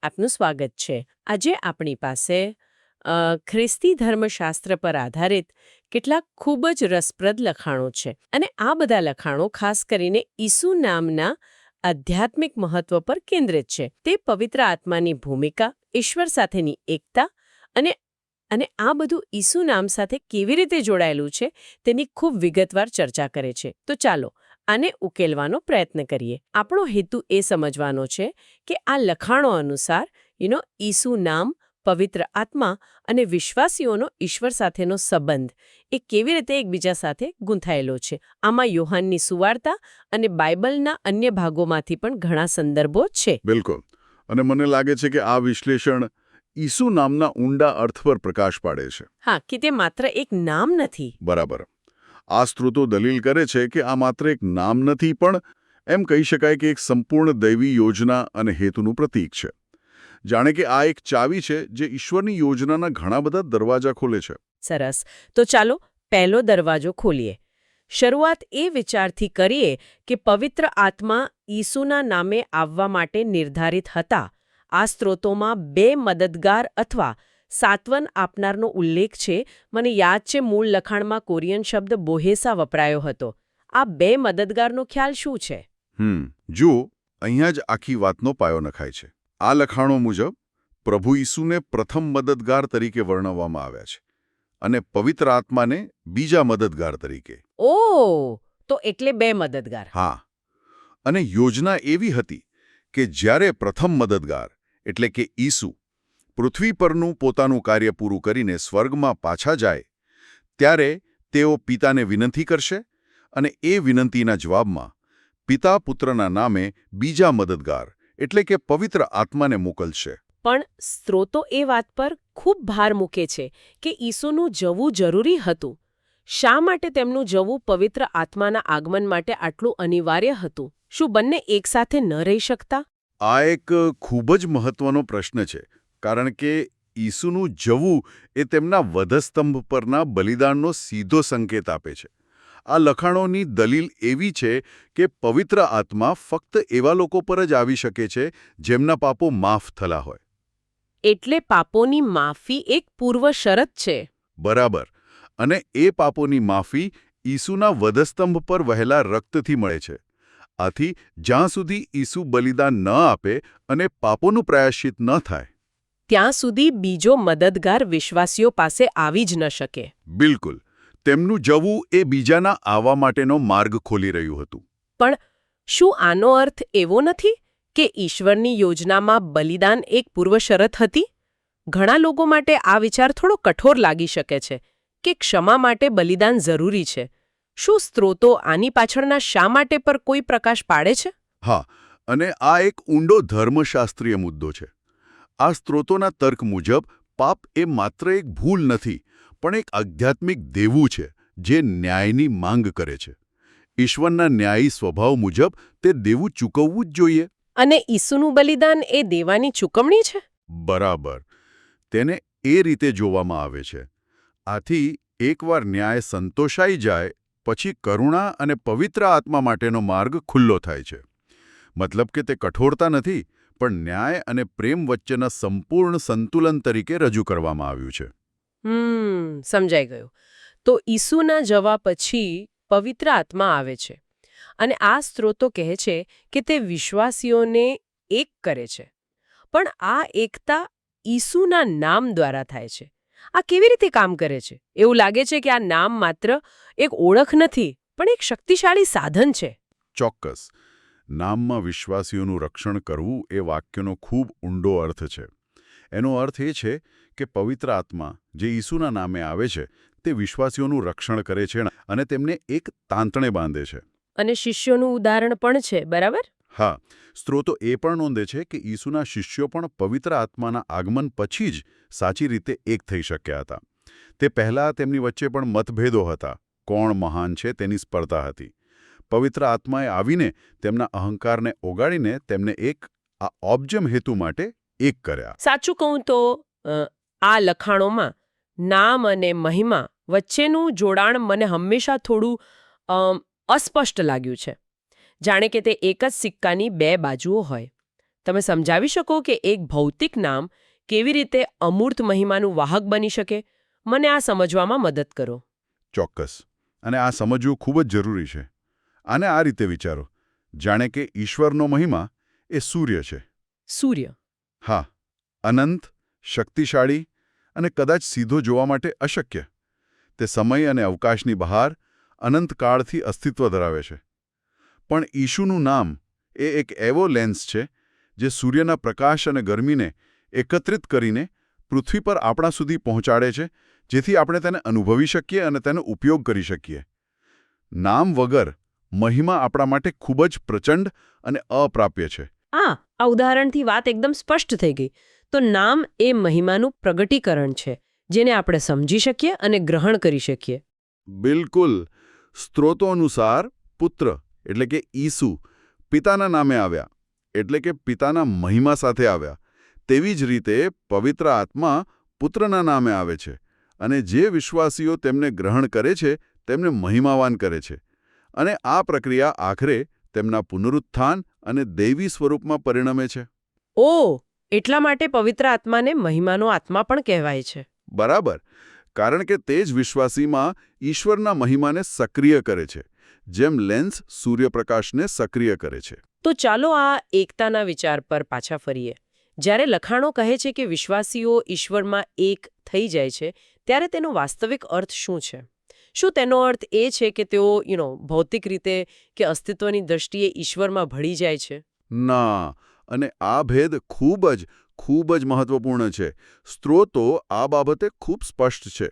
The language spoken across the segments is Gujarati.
આપનું સ્વાગત છે. આજે આપણી પાસે ખ્રિસ્તી ધર્મશાસ્ત્ર પર આધારિત કેટલાક ખૂબ જ રસપ્રદ લખાણો છે અને આ બધા લખાણો ખાસ કરીને ઈસુ નામના આધ્યાત્મિક મહત્વ પર કેન્દ્રિત છે. તે પવિત્ર આત્માની ભૂમિકા, ઈશ્વર સાથેની એકતા અને અને આ બધું ઈસુ નામ સાથે કેવી રીતે જોડાયેલું છે તેની ખૂબ વિગતવાર ચર્ચા કરે છે. તો ચાલો આને ઉકેલવાનો પ્રયત્ન કરીએ. આપણો હેતુ એ સમજવાનો છે કે આ લખાણો અનુસાર ઈસુ નામ, પવિત્ર આત્મા અને વિશ્વાસીઓનો ઈશ્વર સાથેનો સંબંધ એ કેવી રીતે એકબીજા સાથે ગૂંથાયેલો છે. આમાં યોહાનની સુવાર્તા અને બાઇબલના અન્ય ભાગોમાંથી પણ ઘણા સંદર્ભો છે. બિલકુલ. અને મને લાગે છે કે આ વિશ્લેષણ ઈસુ નામના ઊંડા અર્થ પર પ્રકાશ પાડે છે. હા, કે તે માત્ર એક નામ નથી. બરાબર. આ સ્ત્રોતો દલીલ કરે છે કે આ માત્ર એક નામ નથી, પણ એમ કહી શકાય કે એક સંપૂર્ણ દૈવી યોજના અને હેતુનું પ્રતીક છે. જાણે કે આ એક ચાવી છે જે ઈશ્વરની યોજનાના ઘણા બધા દરવાજા ખોલે છે. સરસ. તો ચાલો પહેલો દરવાજો ખોલીએ. શરૂઆત એ વિચારથી કરીએ કે પવિત્ર આત્મા ઈસુના નામે આવવા માટે નિર્ધારિત હતા. આ સ્ત્રોતોમાં 2 મદદગાર અથવા સાત્વન આપનારનો ઉલ્લેખ છે. મને યાદ છે મૂળ લખાણમાં કોરિયન શબ્દ બોહેસા વપરાયો હતો. આ 2 મદદગારનો ખ્યાલ શું છે? જુઓ, અહીંયા જ આખી વાતનો પાયો નખાય છે. આ લખાણો મુજબ પ્રભુ ઈસુને પ્રથમ મદદગાર તરીકે વર્ણવવામાં આવ્યા છે અને પવિત્ર આત્માને બીજા મદદગાર તરીકે. ઓહ, તો એટલે 2 મદદગાર. હા. અને યોજના એવી હતી કે જ્યારે પ્રથમ મદદગાર એટલે કે ઈસુ પૃથ્વી પરનું પોતાનું કાર્ય પૂરું કરીને સ્વર્ગમાં પાછા જાય, ત્યારે તેઓ પિતાને વિનંતી કરશે અને એ વિનંતીના જવાબમાં પિતા પુત્રના નામે બીજા મદદગાર એટલે કે પવિત્ર આત્માને મોકલશે. પણ સ્ત્રોતો એ વાત પર ખૂબ ભાર મૂકે છે કે ઈસુનું જવું જરૂરી હતું. શા માટે તેમનું જવું પવિત્ર આત્માના આગમન માટે આટલું અનિવાર્ય હતું? શું બંને એકસાથે ન રહી શકતા? આ એક ખૂબ જ મહત્વનો પ્રશ્ન છે, કારણ કે ઈસુનું જવું એ તેમના વધસ્તંભ પરના બલિદાનનો સીધો સંકેત આપે છે. આ લખાણોની દલીલ એવી છે કે પવિત્ર આત્મા ફક્ત એવા લોકો પર જ આવી શકે છે જેમના પાપો માફ થલા હોય. એટલે પાપોની માફી એક પૂર્વ શરત છે. બરાબર. અને એ પાપોની માફી ઈસુના વધસ્તંભ પર વહેલા રક્તથી મળે છે. આથી જ્યાં સુધી ઈસુ બલિદાન ન આપે અને પાપોનું પ્રાયશ્ચિત ન થાય, ત્યાં સુધી બીજો મદદગાર વિશ્વાસીઓ પાસે આવી જ ન શકે. બિલકુલ. તેમનું જવું એ બીજાના આવવા માટેનો માર્ગ ખોલી રહ્યું હતું. પણ શું આનો અર્થ એવો નથી કે ઈશ્વરની યોજનામાં બલિદાન એક પૂર્વ શરત હતી? ઘણા લોકો માટે આ વિચાર થોડો કઠોર લાગી શકે છે કે ક્ષમા માટે બલિદાન જરૂરી છે. શું સ્ત્રોતો આની પાછળના શા માટે પર કોઈ પ્રકાશ પાડે છે? હા, અને આ એક ઊંડો ધર્મશાસ્ત્રીય મુદ્દો છે. આ સ્ત્રોતોના તર્ક મુજબ પાપ એ માત્ર એક ભૂલ નથી, પણ એક આધ્યાત્મિક દેવું છે જે ન્યાયની માંગ કરે છે. ઈશ્વરના ન્યાયી સ્વભાવ મુજબ તે દેવું ચૂકવવું જ જોઈએ. અને ઈસુનું બલિદાન એ દેવાની ચૂકવણી છે? બરાબર. તેને એ રીતે જોવામાં આવે છે. આથી એકવાર ન્યાય સંતોષાઈ જાય પછી કરુણા અને પવિત્ર આત્મા માટેનો માર્ગ ખુલ્લો થાય છે. મતલબ કે તે કઠોરતા નથી, પણ ન્યાય અને પ્રેમ વચ્ચેના સંપૂર્ણ સંતુલન તરીકે રજૂ કરવામાં આવ્યું છે. સમજાઈ ગયું. તો ઈસુના જવા પછી પવિત્ર આત્મા આવે છે અને આ સ્ત્રોતો કહે છે કે તે વિશ્વાસીઓને એક કરે છે. પણ આ એકતા ઈસુના નામ દ્વારા થાય છે. આ કેવી રીતે કામ કરે છે? એવું લાગે છે કે આ નામ માત્ર એક ઓળખ નથી, પણ એક શક્તિશાળી સાધન છે. ચોક્કસ. નામમાં વિશ્વાસીઓનું રક્ષણ કરવું એ વાક્યનો ખૂબ ઊંડો અર્થ છે. એનો અર્થ એ છે કે પવિત્ર આત્મા જે ઈસુના નામે આવે છે તે વિશ્વાસીઓનું રક્ષણ કરે છે અને તેમને એક તાંતણે બાંધે છે. અને શિષ્યોનું ઉદાહરણ પણ છે, બરાબર? હા. સ્ત્રોતો એ પણ નોંધે છે કે ઈસુના શિષ્યો પણ પવિત્ર આત્માના આગમન પછી જ સાચી રીતે એક થઈ શક્યા હતા. તે પહેલાં તેમની વચ્ચે પણ મતભેદો હતા. કોણ મહાન છે તેની સ્પર્ધા હતી. પવિત્ર આત્માએ આવીને તેમના અહંકારને ઓગાળીને તેમને એક આ ઓબ્જમ હેતુ માટે એક કર્યા. સાચું કહું તો આ લખાણોમાં નામ અને મહિમા વચ્ચેનું જોડાણ મને હંમેશા થોડું અસ્પષ્ટ લાગ્યું છે. જાણે કે તે એક જ સિક્કાની 2 બાજુઓ હોય. તમે સમજાવી શકો કે એક ભૌતિક નામ કેવી રીતે અમૂર્ત મહિમાનું વાહક બની શકે? મને આ સમજવામાં મદદ કરો. ચોક્કસ. અને આ સમજવું ખૂબ જ જરૂરી છે. આને આ રીતે વિચારો, જાણે કે ઈશ્વરનો મહિમા એ સૂર્ય છે. સૂર્ય. હા, અનંત, શક્તિશાળી અને કદાચ સીધો જોવા માટે અશક્ય. તે સમય અને અવકાશની બહાર અનંતકાળથી અસ્તિત્વ ધરાવે છે. પણ ઈશુનું નામ એ એક એવો લેન્સ છે જે સૂર્યના પ્રકાશ અને ગરમીને એકત્રિત કરીને પૃથ્વી પર આપણા સુધી પહોંચાડે છે, જેથી આપણે તેને અનુભવી શકીએ અને તેનો ઉપયોગ કરી શકીએ. નામ વગર મહિમા આપણા માટે ખૂબ જ પ્રચંડ અને અપ્રાપ્ય છે. આ ઉદાહરણથી વાત એકદમ સ્પષ્ટ થઈ ગઈ. તો નામ એ મહિમાનું પ્રગટીકરણ છે, જેને આપણે સમજી શકીએ અને ગ્રહણ કરી શકીએ. બિલકુલ. સ્ત્રોતો અનુસાર પુત્ર એટલે કે ઈસુ પિતાના નામે આવ્યા, એટલે કે પિતાના મહિમા સાથે આવ્યા. તેવી જ રીતે પવિત્ર આત્મા પુત્રના નામે આવે છે અને જે વિશ્વાસીઓ તેમને ગ્રહણ કરે છે તેમને મહિમાવાન કરે છે. અને આ પ્રક્રિયા આખરે તેમના પુનરુત્થાન અને દૈવી સ્વરૂપમાં પરિણમે છે. એટલા માટે પવિત્ર આત્માને મહિમાનો આત્મા પણ કહેવાય છે. બરાબર. કારણ કે તે જ વિશ્વાસીમાં ઈશ્વરના મહિમાને સક્રિય કરે છે, જેમ લેન્સ સૂર્યપ્રકાશને સક્રિય કરે છે. તો ચાલો આ એકતાના વિચાર પર પાછા ફરીએ. જ્યારે લખાણો કહે છે કે વિશ્વાસીઓ ઈશ્વરમાં એક થઈ જાય છે, ત્યારે તેનો વાસ્તવિક અર્થ શું છે? શું તેનો અર્થ એ છે કે તેઓ ભૌતિક રીતે કે અસ્તિત્વની દ્રષ્ટિએ ઈશ્વરમાં ભળી જાય છે? ના, અને આ ભેદ ખૂબ જ મહત્વપૂર્ણ છે. સ્ત્રોતો આ બાબતે ખૂબ સ્પષ્ટ છે.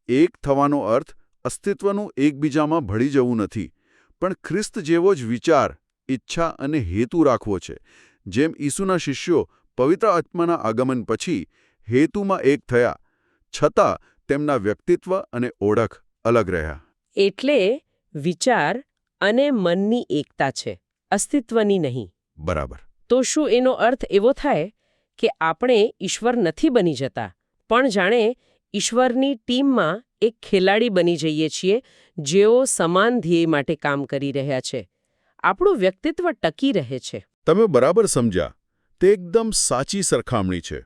એક થવાનો અર્થ અસ્તિત્વનું એકબીજામાં ભળી જવું નથી, પણ ખ્રિસ્ત જેવો જ વિચાર, ઈચ્છા અને હેતુ રાખવો છે. જેમ ઈસુના શિષ્યો પવિત્ર આત્માના આગમન પછી હેતુમાં એક થયા, છતાં તેમના વ્યક્તિત્વ અને ઓળખ અલગ રહ્યા. એટલે વિચાર અને મનની એકતા છે, અસ્તિત્વની નહીં. બરાબર. તો શું એનો અર્થ એવો થાય કે આપણે ઈશ્વર નથી બની જતા, પણ જાણે ઈશ્વરની ટીમમાં એક ખેલાડી બની જઈએ છીએ, જેઓ સમાન ધ્યેય માટે કામ કરી રહ્યા છે? આપણું વ્યક્તિત્વ ટકી રહે છે. તમે બરાબર સમજ્યા. તે એકદમ સાચી સરખામણી છે.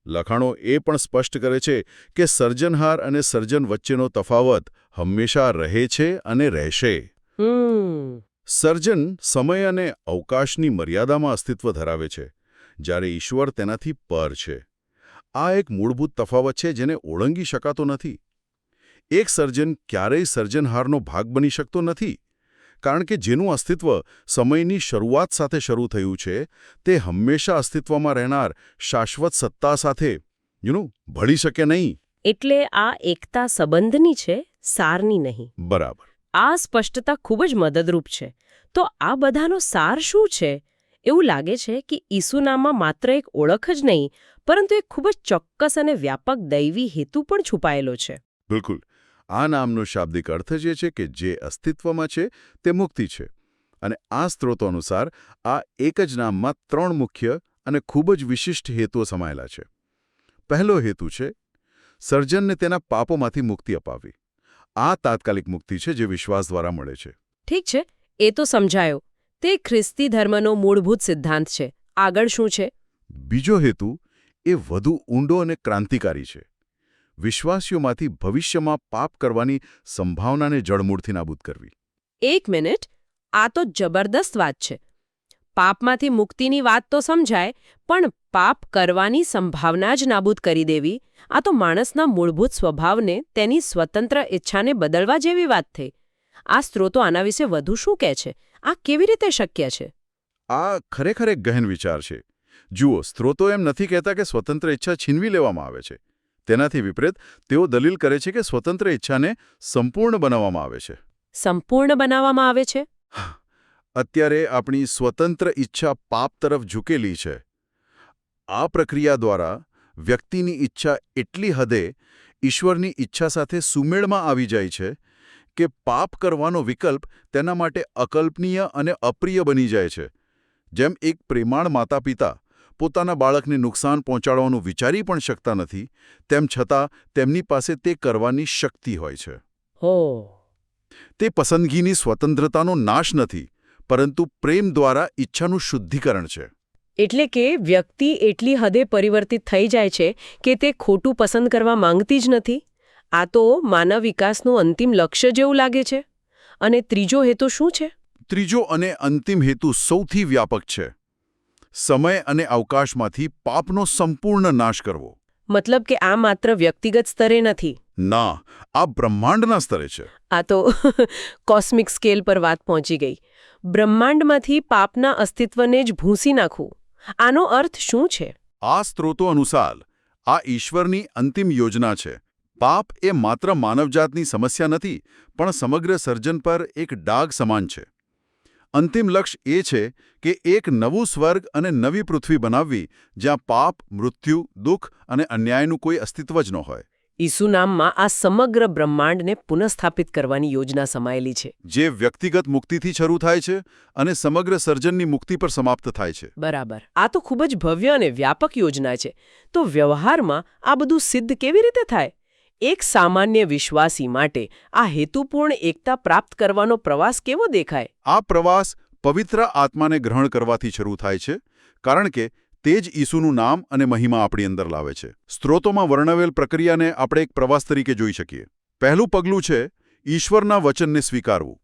લખાણો એ પણ સ્પષ્ટ કરે છે કે સર્જનહાર અને સર્જન વચ્ચેનો તફાવત હંમેશા રહે છે અને રહેશે. સર્જન સમય અને અવકાશની મર્યાદામાં અસ્તિત્વ ધરાવે છે, જ્યારે ઈશ્વર તેનાથી પર છે. આ એક મૂળભૂત તફાવત છે જેને ઓળંગી શકાતો નથી. એક સર્જન ક્યારેય સર્જનહારનો ભાગ બની શકતો નથી, કારણ કે જેનું અસ્તિત્વ સમયની શરૂઆત સાથે શરૂ થયું છે, તે હંમેશા અસ્તિત્વમાં રહેનાર શાશ્વત સત્તા સાથે ભળી શકે નહીં. એટલે આ એકતા સંબંધની છે, સારની નહીં. બરાબર. આ સ્પષ્ટતા ખૂબ જ મદદરૂપ છે. તો આ બધાનો સાર શું છે? એવું લાગે છે કે ઈસુનામાં માત્ર એક ઓળખ જ નહીં, પરંતુ એક ખૂબ જ ચોક્કસ અને વ્યાપક દૈવી હેતુ પણ છુપાયેલો છે. બિલકુલ. આ નામનો શાબ્દિક અર્થ જે છે કે જે અસ્તિત્વમાં છે તે મુક્તિ છે. અને આ સ્ત્રોતો અનુસાર આ એક જ નામમાં 3 મુખ્ય અને ખૂબ જ વિશિષ્ટ હેતુઓ સમાયેલા છે. પહેલો હેતુ છે સર્જનને તેના પાપોમાંથી મુક્તિ અપાવવી. આ તાત્કાલિક મુક્તિ છે જે વિશ્વાસ દ્વારા મળે છે. ઠીક છે, એ તો સમજાયો. તે ખ્રિસ્તી ધર્મનો મૂળભૂત સિદ્ધાંત છે. આગળ શું છે? બીજો હેતુ એ વધુ ઊંડો અને ક્રાંતિકારી છે. વિશ્વાસીઓમાંથી ભવિષ્યમાં પાપ કરવાની સંભાવનાને જડમૂળથી નાબૂદ કરવી. એક મિનિટ, આ તો જબરદસ્ત વાત છે. પાપમાંથી મુક્તિની વાત તો સમજાય, પણ પાપ કરવાની સંભાવના જ નાબૂદ કરી દેવી, આ તો માણસના મૂળભૂત સ્વભાવને, તેની સ્વતંત્ર ઈચ્છાને બદલવા જેવી વાત થઈ. આ સ્ત્રોતો આના વિશે વધુ શું કહે છે? આ કેવી રીતે શક્ય છે? આ ખરેખર એક ગહન વિચાર છે. જુઓ, સ્ત્રોતો એમ નથી કહેતા કે સ્વતંત્ર ઈચ્છા છીનવી લેવામાં આવે છે. તેનાથી વિપરીત તેઓ દલીલ કરે છે કે સ્વતંત્ર ઈચ્છાને સંપૂર્ણ બનાવવામાં આવે છે. સંપૂર્ણ બનાવવામાં આવે છે? અત્યારે આપણી સ્વતંત્ર ઈચ્છા પાપ તરફ ઝૂકેલી છે. આ પ્રક્રિયા દ્વારા વ્યક્તિની ઈચ્છા એટલી હદે ઈશ્વરની ઈચ્છા સાથે સુમેળમાં આવી જાય છે કે પાપ કરવાનો વિકલ્પ તેના માટે અકલ્પનીય અને અપ્રિય બની જાય છે. જેમ એક પ્રેમાળ માતા-પિતા પોતાના બાળકને નુકસાન પહોંચાડવાનું વિચારી પણ શકતા નથી, તેમ છતાં તેમની પાસે તે કરવાની શક્તિ હોય છે. તે પસંદગીની સ્વતંત્રતાનો નાશ નથી, પરંતુ પ્રેમ દ્વારા ઈચ્છાનું શુદ્ધિકરણ છે. એટલે કે વ્યક્તિ એટલી હદે પરિવર્તિત થઈ જાય છે કે તે ખોટું પસંદ કરવા માંગતી જ નથી. આ તો માનવ વિકાસનું અંતિમ લક્ષ્ય જેવું લાગે છે. અને ત્રીજો હેતુ શું છે? ત્રીજો અને અંતિમ હેતુ સૌથી વ્યાપક છે. સમય અને અવકાશમાંથી પાપનો સંપૂર્ણ નાશ કરવો. મતલબ કે આ માત્ર વ્યક્તિગત સ્તરે નથી. ના, આ બ્રહ્માંડના સ્તરે છે. આ તો કોસ્મિક સ્કેલ પર વાત પહોંચી ગઈ. બ્રહ્માંડમાંથી પાપના અસ્તિત્વને જ ભૂંસી નાખવું. આનો અર્થ શું છે? આ સ્ત્રોતો અનુસાર આ ઈશ્વરની અંતિમ યોજના છે. પાપ એ માત્ર માનવજાતની સમસ્યા નથી, પણ સમગ્ર સર્જન પર એક ડાઘ સમાન છે. અંતિમ લક્ષ્ય એ છે કે એક નવું સ્વર્ગ અને નવી પૃથ્વી બનાવવી જ્યાં પાપ, મૃત્યુ, દુઃખ અને અન્યાયનું કોઈ અસ્તિત્વ જ ન હોય. ઈસુ નામમાં આ સમગ્ર બ્રહ્માંડને પુનઃસ્થાપિત કરવાની યોજના સમાયેલી છે. જે વ્યક્તિગત મુક્તિથી શરૂ થાય છે અને સમગ્ર સર્જનની મુક્તિ પર સમાપ્ત થાય છે. બરાબર. આ તો ખૂબ જ ભવ્ય અને વ્યાપક યોજના છે. તો વ્યવહારમાં આ બધું સિદ્ધ કેવી રીતે થાય? એક સામાન્ય વિશ્વાસી માટે આ હેતુપૂર્ણ એકતા પ્રાપ્ત કરવાનો પ્રવાસ કેવો દેખાય? આ પ્રવાસ પવિત્ર આત્માને ગ્રહણ કરવાથી શરૂ થાય છે, કારણ કે તે જ ઈસુનું નામ અને મહિમા આપણી અંદર લાવે છે. સ્ત્રોતોમાં વર્ણવેલ પ્રક્રિયાને આપણે એક પ્રવાસ તરીકે જોઈ શકીએ. પહેલું પગલું છે ઈશ્વરના વચનને સ્વીકારવું.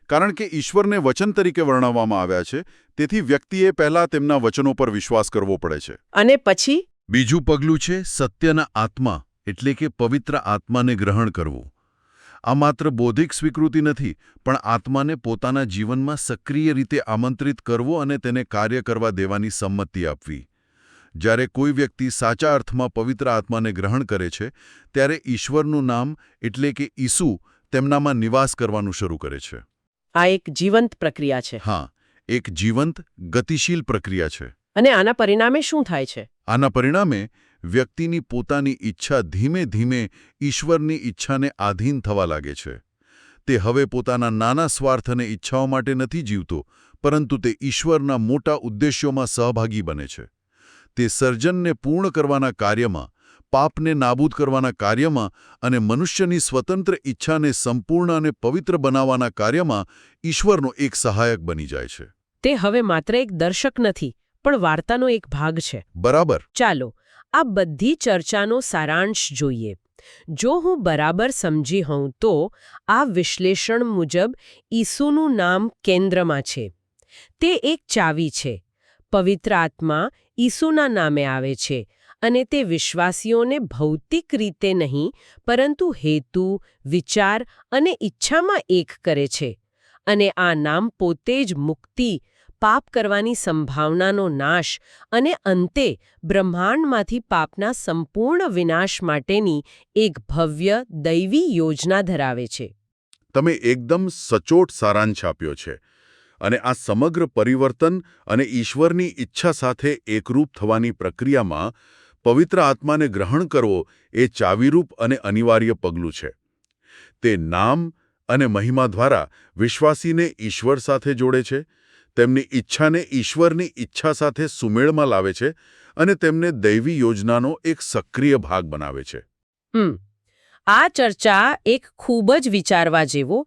કારણ કે ઈશ્વરને વચન તરીકે વર્ણવવામાં આવ્યા છે, તેથી વ્યક્તિએ પહેલા તેમના વચનો પર વિશ્વાસ કરવો પડે છે. અને પછી? બીજું પગલું છે સત્યના આત્મા, એટલે કે પવિત્ર આત્માને ગ્રહણ કરવું. આ માત્ર બૌદ્ધિક સ્વીકૃતિ નથી, પણ આત્માને પોતાના જીવનમાં સક્રિય રીતે આમંત્રિત કરવો અને તેને કાર્ય કરવા દેવાની સંમતિ આપવી. જ્યારે કોઈ વ્યક્તિ સાચા અર્થમાં પવિત્ર આત્માને ગ્રહણ કરે છે, ત્યારે ઈશ્વરનું નામ એટલે કે ઈસુ તેમનામાં નિવાસ કરવાનું શરૂ કરે છે. આ એક જીવંત પ્રક્રિયા છે. હા, એક જીવંત, ગતિશીલ પ્રક્રિયા છે. અને આના પરિણામે શું થાય છે? આના પરિણામે વ્યક્તિની પોતાની ઈચ્છા ધીમે ધીમે ઈશ્વરની ઈચ્છાને આધીન થવા લાગે છે. તે હવે પોતાના નાના સ્વાર્થ અને ઈચ્છાઓ માટે નથી જીવતો, પરંતુ તે ઈશ્વરના મોટા ઉદ્દેશ્યોમાં સહભાગી બને છે. તે સર્જનને પૂર્ણ કરવાના કાર્યમાં, પાપને નાબૂદ કરવાના કાર્યમાં અને મનુષ્યની સ્વતંત્ર ઈચ્છાને સંપૂર્ણ અને પવિત્ર બનાવવાના કાર્યમાં ઈશ્વરનો એક સહાયક બની જાય છે. તે હવે માત્ર એક દર્શક નથી, પણ વાર્તાનો એક ભાગ છે. બરાબર. ચાલો આ બધી ચર્ચાનો સારાંશ જોઈએ. જો હું બરાબર સમજી હોઉં તો આ વિશ્લેષણ મુજબ ઈસુનું નામ કેન્દ્રમાં છે. તે એક ચાવી છે. પવિત્ર આત્મા ઈસુના નામે આવે છે અને તે વિશ્વાસીઓને ભૌતિક રીતે નહીં, પરંતુ હેતુ, વિચાર અને ઈચ્છામાં એક કરે છે. અને આ નામ પોતે જ મુક્તિ, પાપ કરવાની સંભાવનાનો નાશ અને અંતે બ્રહ્માંડમાંથી પાપના સંપૂર્ણ વિનાશ માટેની એક ભવ્ય દૈવી યોજના ધરાવે છે. તમે એકદમ સચોટ સારાંશ આપ્યો છે. અને આ સમગ્ર પરિવર્તન અને ઈશ્વરની ઈચ્છા સાથે એકરૂપ થવાની પ્રક્રિયામાં પવિત્ર આત્માને ગ્રહણ કરવો એ ચાવીરૂપ અને અનિવાર્ય પગલું છે. તે નામ અને મહિમા દ્વારા વિશ્વાસીને ઈશ્વર સાથે જોડે છે, તેમની ઈચ્છાને ઈશ્વરની ઈચ્છા સાથે સુમેળમાં લાવે છે અને તેમને દૈવી યોજનાનો એક સક્રિય ભાગ બનાવે છે. આ ચર્ચા એક ખૂબ જ વિચારવા જેવો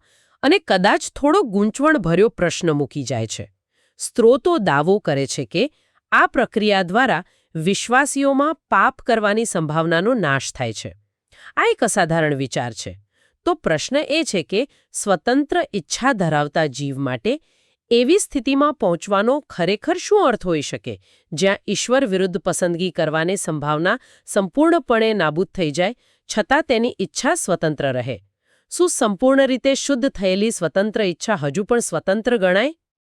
અને કદાચ થોડો ગૂંચવણભર્યો પ્રશ્ન મૂકી જાય છે. સ્ત્રોતો દાવો કરે છે કે આ પ્રક્રિયા દ્વારા વિશ્વાસીઓમાં પાપ કરવાની સંભાવનાનો નાશ થાય છે. આ એક અસાધારણ વિચાર છે. તો પ્રશ્ન એ છે કે સ્વતંત્ર ઈચ્છા ધરાવતા જીવ માટે એવી સ્થિતિમાં પહોંચવાનો ખરેખર શું અર્થ હોઈ શકે, જ્યાં ઈશ્વર વિરુદ્ધ પસંદગી કરવાની સંભાવના સંપૂર્ણપણે નાબૂદ થઈ જાય, છતાં તેની ઈચ્છા સ્વતંત્ર રહે? શું સંપૂર્ણ રીતે શુદ્ધ થયેલી સ્વતંત્ર ઈચ્છા હજુ પણ સ્વતંત્ર ગણાય?